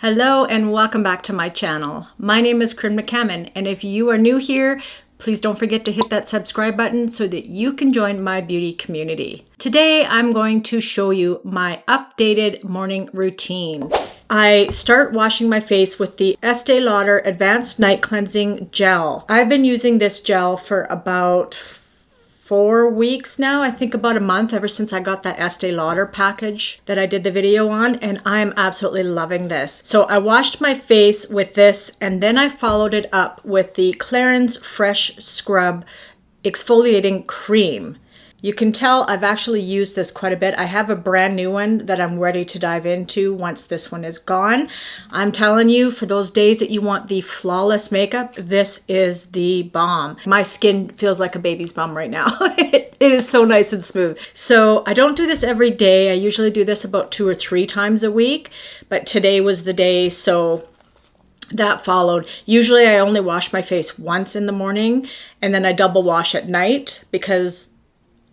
Hello and welcome back to my channel. My name is Creme, and if you are new here, please don't forget to hit that subscribe button so that you can join my beauty community. Today I'm going to show you my updated morning routine. I start washing my face with the Estee Lauder Advanced Night Cleansing Gel. I've been using this gel for about 4 weeks now, I think about a month, ever since I got that Estee Lauder package that I did the video on, and I am absolutely loving this. So I washed my face with this, and then I followed it up with the Clarins Fresh Scrub Exfoliating Cream. You can tell I've actually used this quite a bit. I have a brand new one that I'm ready to dive into once this one is gone. I'm telling you, for those days that you want the flawless makeup, this is the bomb. My skin feels like a baby's bum right now. It is so nice and smooth. So I don't do this every day. I usually do this about 2 or 3 times a week, but today was the day, so that followed. Usually I only wash my face once in the morning, and then I double wash at night because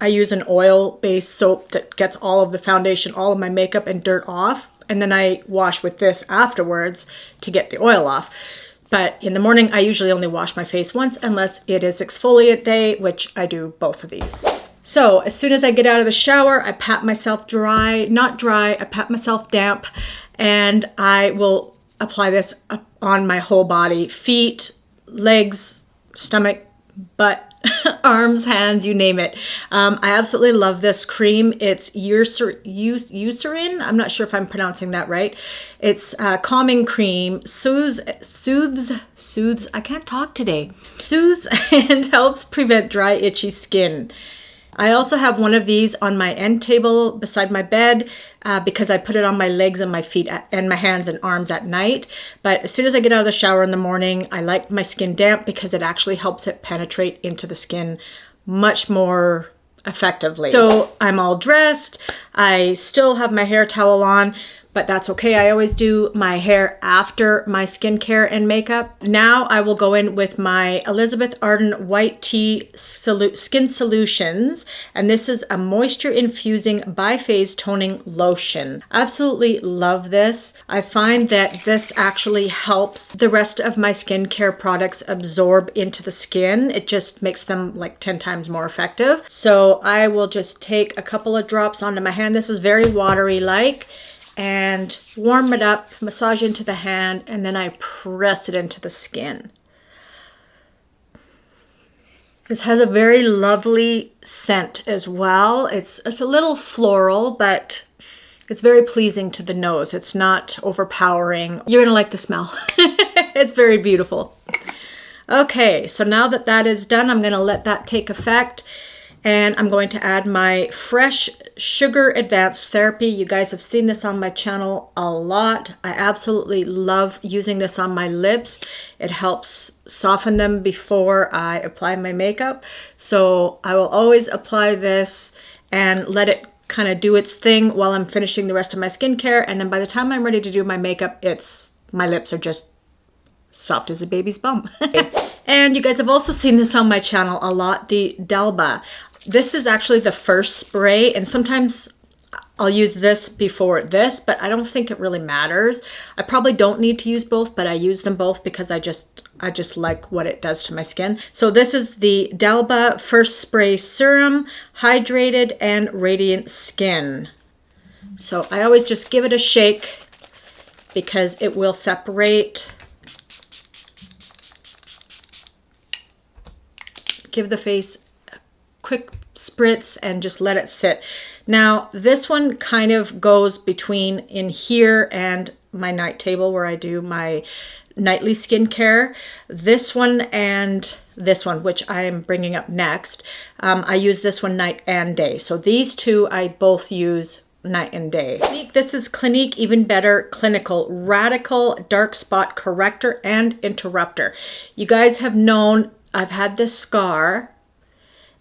I use an oil-based soap that gets all of the foundation, all of my makeup and dirt off. And then I wash with this afterwards to get the oil off. But in the morning, I usually only wash my face once unless it is exfoliate day, which I do both of these. So as soon as I get out of the shower, I pat myself dry, not dry, I pat myself damp, and I will apply this on my whole body, feet, legs, stomach, butt, arms, hands, you name it. I absolutely love this cream. It's Eucerin. I'm not sure if I'm pronouncing that right. It's a calming cream, soothes, I can't talk today. Soothes and helps prevent dry, itchy skin. I also have one of these on my end table beside my bed because I put it on my legs and my feet and my hands and arms at night. But as soon as I get out of the shower in the morning, I like my skin damp because it actually helps it penetrate into the skin much more effectively. So I'm all dressed. I still have my hair towel on, but that's okay. I always do my hair after my skincare and makeup. Now I will go in with my Elizabeth Arden White Tea Skin Solutions, and this is a moisture infusing biphase toning lotion. Absolutely love this. I find that this actually helps the rest of my skincare products absorb into the skin. It just makes them like 10 times more effective. So I will just take a couple of drops onto my hand. This is very watery like, and warm it up, massage into the hand, and then I press it into the skin. This has a very lovely scent as well. It's a little floral, but it's very pleasing to the nose. It's not overpowering. You're gonna like the smell. It's very beautiful. Okay, so now that that is done, I'm gonna let that take effect. And I'm going to add my Fresh Sugar Advanced Therapy. You guys have seen this on my channel a lot. I absolutely love using this on my lips. It helps soften them before I apply my makeup. So I will always apply this and let it kind of do its thing while I'm finishing the rest of my skincare. And then by the time I'm ready to do my makeup, my lips are just soft as a baby's bum. And you guys have also seen this on my channel a lot, the Delba. This is actually the first spray, and sometimes I'll use this before this, but I don't think it really matters. I probably don't need to use both, but I use them both because I just like what it does to my skin. So this is the Delba First Spray Serum, Hydrated and Radiant Skin. So I always just give it a shake because it will separate. Give the face a quick spritz and just let it sit. Now, this one kind of goes between in here and my night table where I do my nightly skincare. This one and this one, which I am bringing up next, I use this one night and day. So these two I both use night and day. This is Clinique Even Better Clinical Radical Dark Spot Corrector and Interrupter. You guys have known I've had this scar,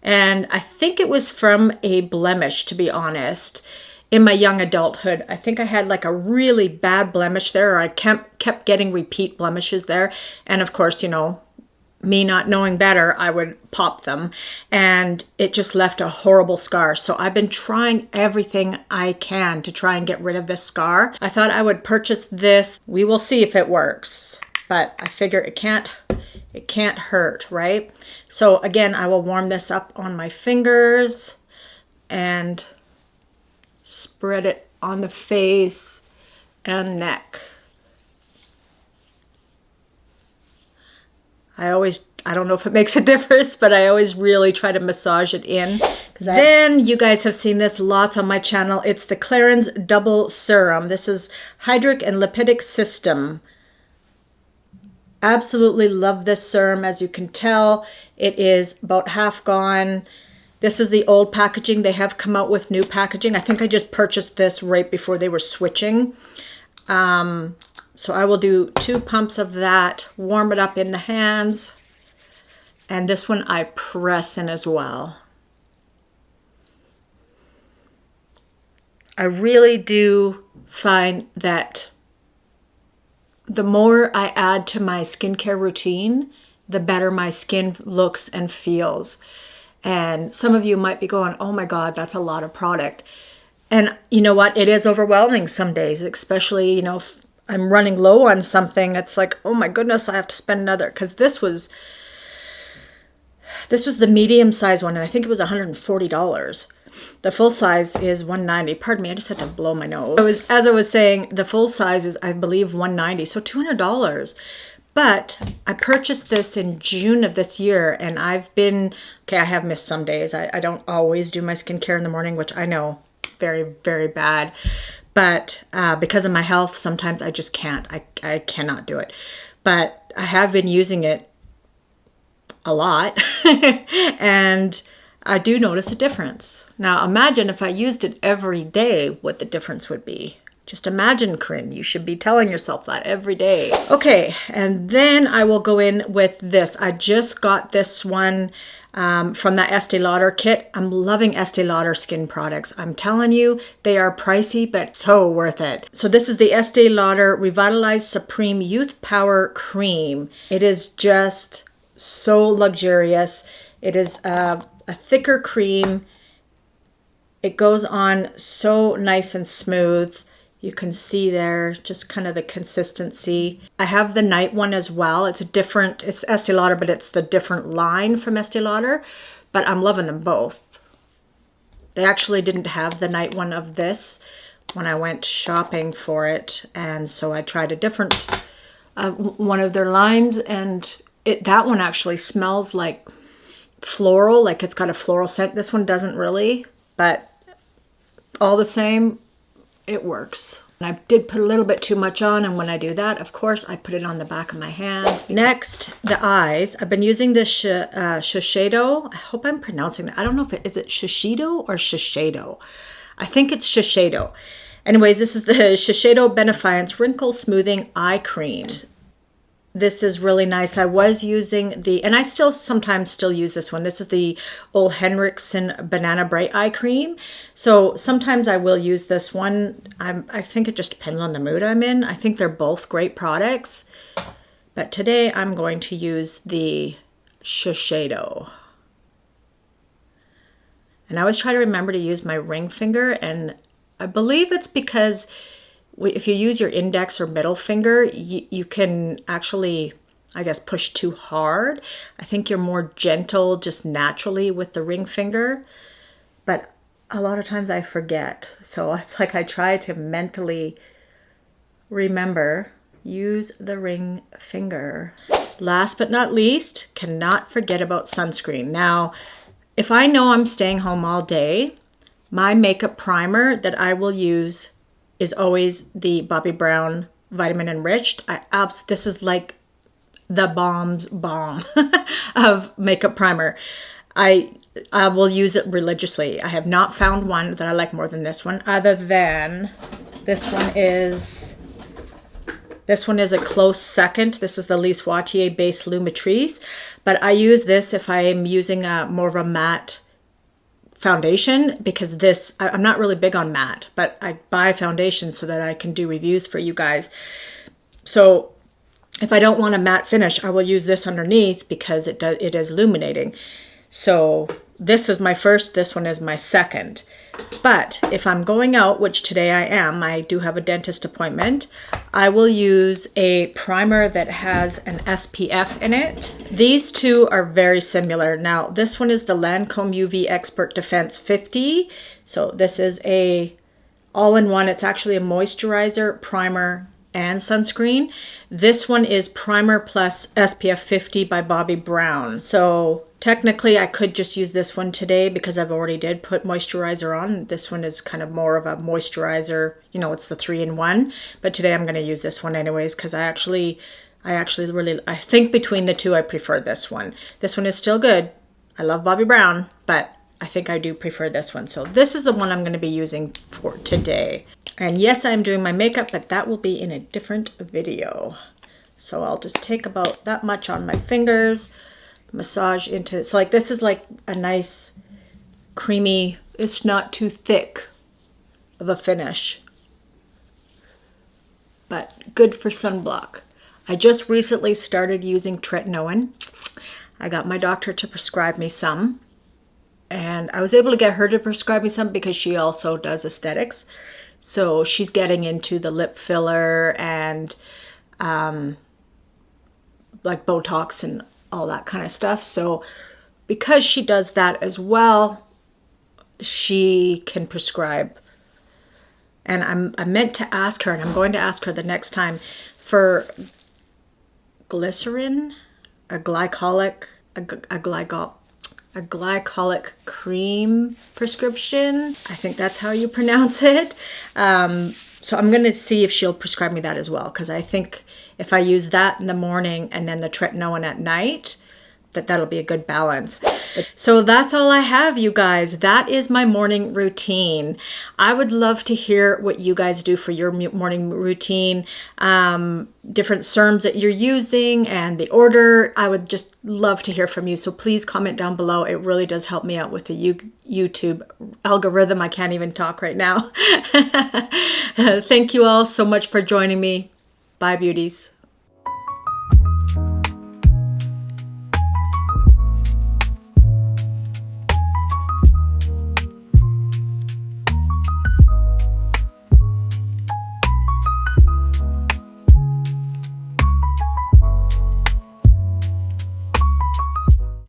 and I think it was from a blemish, to be honest, in my young adulthood. I think I had like a really bad blemish there, or I kept getting repeat blemishes there. And of course, you know, me not knowing better, I would pop them, and it just left a horrible scar. So I've been trying everything I can to try and get rid of this scar. I thought I would purchase this. We will see if it works, but I figure it can't hurt, right? So again, I will warm this up on my fingers and spread it on the face and neck. I don't know if it makes a difference, but I always really try to massage it in. Then you guys have seen this lots on my channel. It's the Clarins Double Serum. This is hydric and lipidic system. Absolutely love this serum. As you can tell, it is about half gone. This is the old packaging. They have come out with new packaging. I think I just purchased this right before they were switching. So I will do 2 pumps of that, warm it up in the hands, and this one I press in as well. I really do find that the more I add to my skincare routine, the better my skin looks and feels. And some of you might be going, oh my God, that's a lot of product. And you know what? It is overwhelming some days, especially, you know, if I'm running low on something. It's like, oh my goodness, I have to spend another, because this was the medium size one, and I think it was $140. The full size is $190. Pardon me, I just had to blow my nose. As I was saying, the full size is, I believe, $190, so $200. But I purchased this in June of this year, and I've been, okay, I have missed some days. I don't always do my skincare in the morning, which I know, very, very bad. But because of my health, sometimes I just can't. I cannot do it. But I have been using it a lot, and I do notice a difference. Now imagine if I used it every day, what the difference would be. Just imagine, Corinne, you should be telling yourself that every day. Okay, and then I will go in with this. I just got this one from that Estee Lauder kit. I'm loving Estee Lauder skin products. I'm telling you, they are pricey, but so worth it. So this is the Estee Lauder Revitalized Supreme Youth Power Cream. It is just so luxurious. It is a thicker cream. It goes on so nice and smooth. You can see there just kind of the consistency. I have the night one as well. It's Estee Lauder, but it's the different line from Estee Lauder. But I'm loving them both. They actually didn't have the night one of this when I went shopping for it. And so I tried a different one of their lines. And that one actually smells like floral, like it's got a floral scent. This one doesn't really, but all the same, it works. And I did put a little bit too much on, and when I do that, of course, I put it on the back of my hands. Next, the eyes. I've been using this Shiseido. I hope I'm pronouncing that. I don't know if is it Shiseido or Shiseido. I think it's Shiseido. Anyways, this is the Shiseido Benefiance Wrinkle Smoothing Eye Cream. This is really nice. I was using and I sometimes still use this one. This is the Ole Henriksen Banana Bright Eye Cream. So sometimes I will use this one. I think it just depends on the mood I'm in. I think they're both great products. But today I'm going to use the Shiseido. And I always try to remember to use my ring finger, and I believe it's because if you use your index or middle finger, you can actually, I guess, push too hard. I think you're more gentle just naturally with the ring finger, but a lot of times I forget. So it's like I try to mentally remember, use the ring finger. Last but not least, cannot forget about sunscreen. Now, if I know I'm staying home all day, my makeup primer that I will use is always the Bobbi Brown Vitamin Enriched. This is like the Balm's balm of makeup primer. I will use it religiously. I have not found one that I like more than this one, other than this one is a close second. This is the Lise Watier Base Lumitrice, but I use this if I am using more of a matte foundation, because I'm not really big on matte, but I buy foundation so that I can do reviews for you guys. So if I don't want a matte finish, I will use this underneath because it is illuminating. So this is my first, this one is my second. But if I'm going out, which today I am, I do have a dentist appointment, I will use a primer that has an SPF in it. These two are very similar. Now, this one is the Lancome UV Expert Defense 50. So this is a all-in-one. It's actually a moisturizer, primer, and sunscreen. This one is primer plus SPF 50 by Bobbi Brown. So technically I could just use this one today because I've already did put moisturizer on. This one is kind of more of a moisturizer, you know, it's the 3-in-1. But today I'm going to use this one anyways because I think between the two I prefer this one. This one is still good. I love Bobbi Brown, but I think I do prefer this one. So this is the one I'm going to be using for today. And yes, I'm doing my makeup, but that will be in a different video. So I'll just take about that much on my fingers, massage into it. So like this is like a nice creamy, it's not too thick of a finish, but good for sunblock. I just recently started using tretinoin. I got my doctor to prescribe me some. And I was able to get her to prescribe me some because she also does aesthetics. So she's getting into the lip filler and like Botox and all that kind of stuff. So because she does that as well, she can prescribe. And I meant to ask her, and I'm going to ask her the next time, for glycerin, a glycolic cream prescription. I think that's how you pronounce it. So I'm going to see if she'll prescribe me that as well, because I think if I use that in the morning and then the tretinoin at night, that'll be a good balance. So that's all I have, you guys. That is my morning routine. I would love to hear what you guys do for your morning routine, different serums that you're using and the order. I would just love to hear from you. So please comment down below. It really does help me out with the YouTube algorithm. I can't even talk right now. Thank you all so much for joining me. Bye, beauties.